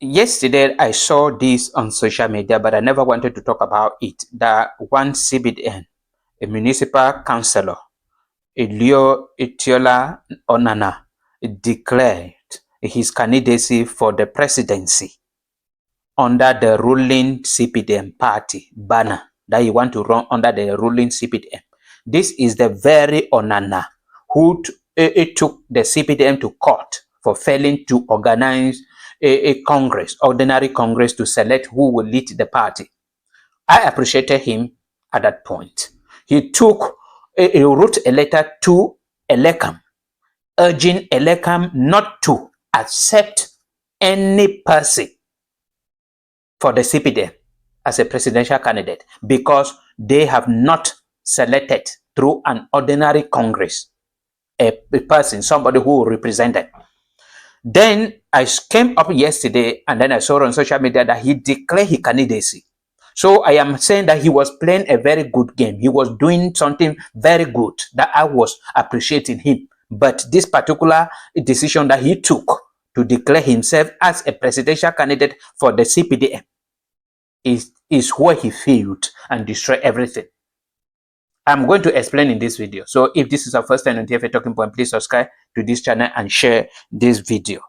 Yesterday, I saw this on social media, but I never wanted to talk about it. That one CBN, a municipal councillor, Theiller Onana, declared his candidacy for the presidency under the ruling CPDM party banner, that he want to run under the ruling CPDM. This is the very Onana who took the CPDM to court for failing to organize a congress, ordinary congress, to select who will lead the party. I appreciated him at that point. He wrote a letter to Elekam, urging Elekam not to accept any person for the CPDM as a presidential candidate because they have not selected through an ordinary congress a person, somebody who represented. Then I came up yesterday and then I saw on social media that he declared his candidacy. So I am saying that he was playing a very good game. He was doing something very good that I was appreciating him. But this particular decision that he took to declare himself as a presidential candidate for the CPDM is where he failed and destroyed everything. I'm going to explain in this video. So if this is our first time on TFA Talking Point, please subscribe to this channel and share this video.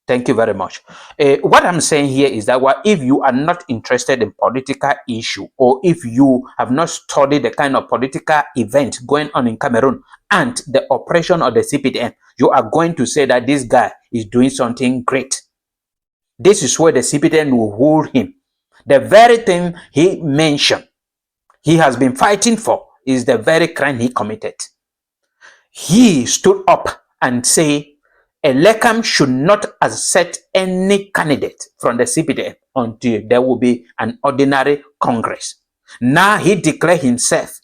Thank you very much. What I'm saying here is that if you are not interested in political issue, or if you have not studied the kind of political event going on in Cameroon and the operation of the CPDM, you are going to say that this guy is doing something great. This is where the CPDM will hold him. The very thing he mentioned, he has been fighting for, is the very crime he committed. He stood up and said, Elekam should not accept any candidate from the CPDM until there will be an ordinary congress. Now he declared himself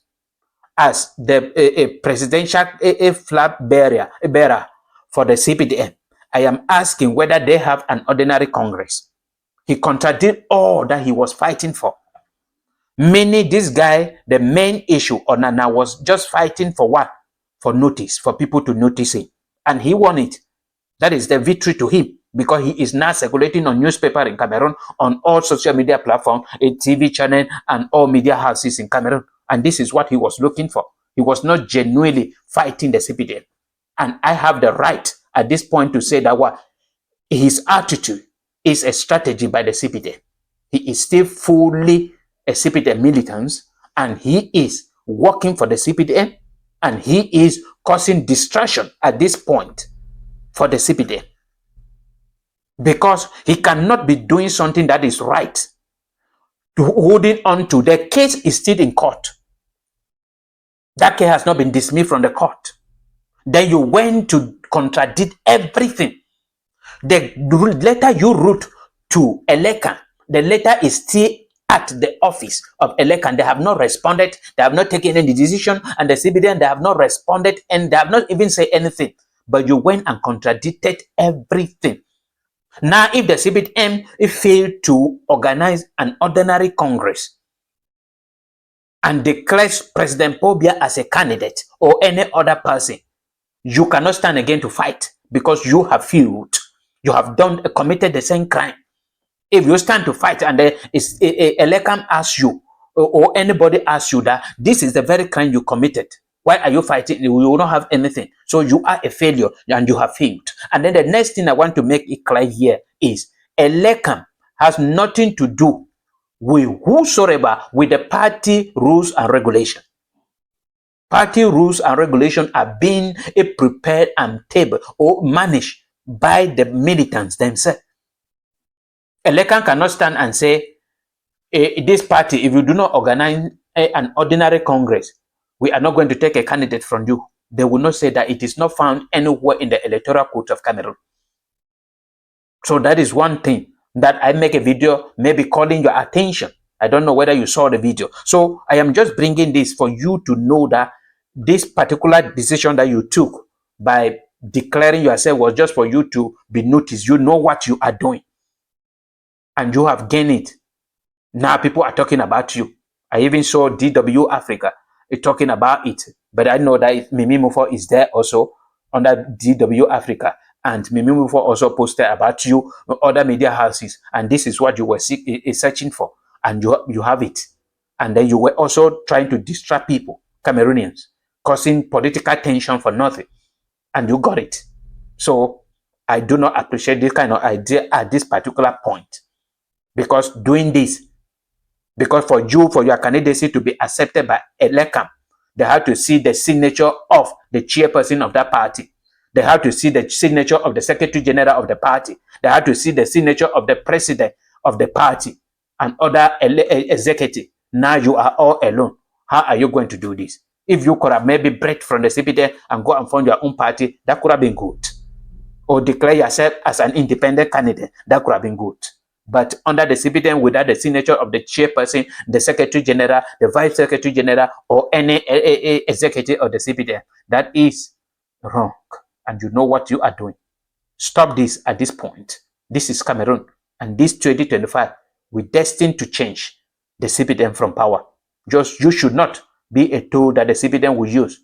as the presidential flag bearer for the CPDM. I am asking whether they have an ordinary congress. He contradicted all that he was fighting for. Meaning this guy, the main issue, Onana, was just fighting for what? For notice, for people to notice him. And he won it. That is the victory to him, because he is now circulating on newspaper in Cameroon, on all social media platforms, a TV channel, and all media houses in Cameroon. And this is what he was looking for. He was not genuinely fighting the CPDM. And I have the right at this point to say that what his attitude is a strategy by the CPDM. He is still fully a CPDM militant, and he is working for the CPDM, and he is causing distraction at this point for the CPDM, because he cannot be doing something that is right. Holding on to the case is still in court. That case has not been dismissed from the court. Then you went to contradict everything. The letter you wrote to Elekam, the letter is still at the office of Elekam. They have not responded. They have not taken any decision. And the CBDN, they have not responded, and they have not even said anything. But you went and contradicted everything. Now, if the CBDM failed to organize an ordinary congress and declares President Pobia as a candidate or any other person, you cannot stand again to fight, because you have failed. You have committed the same crime. If you stand to fight and Elekam asks you, or anybody asks you that this is the very crime you committed, why are you fighting? You will not have anything. So you are a failure and you have failed. And then the next thing I want to make it clear here is Elekam has nothing to do with whosoever with the party rules and regulation. Party rules and regulation are being prepared and tabled or managed by the militants themselves. Elekam cannot stand and say, this party, if you do not organize an ordinary congress, we are not going to take a candidate from you. They will not say that. It is not found anywhere in the electoral code of Cameroon. So that is one thing that I make a video maybe calling your attention. I don't know whether you saw the video. So I am just bringing this for you to know that this particular decision that you took by declaring yourself was just for you to be noticed. You know what you are doing, and you have gained it. Now people are talking about you. I even saw DW Africa talking about it, but I know that Mimi Mufo is there also under DW Africa, And Mimi Mufo also posted about you, other media houses, and this is what you were searching for, and you have it. And then you were also trying to distract people, Cameroonians, causing political tension for nothing, and you got it. So I do not appreciate this kind of idea at this particular point, because doing this, because for your candidacy to be accepted by ELECAM, they have to see the signature of the chairperson of that party. They have to see the signature of the secretary general of the party. They have to see the signature of the president of the party and other executive. Now you are all alone. How are you going to do this? If you could have maybe break from the CPD and go and form your own party, that could have been good. Or declare yourself as an independent candidate, that could have been good. But under the CPD, without the signature of the chairperson, the secretary general, the vice secretary general, or any executive of the CPD, that is wrong. And you know what you are doing. Stop this at this point. This is Cameroon. And this 2025, we're destined to change the CPD from power. Just you should not be a tool that the CPD will use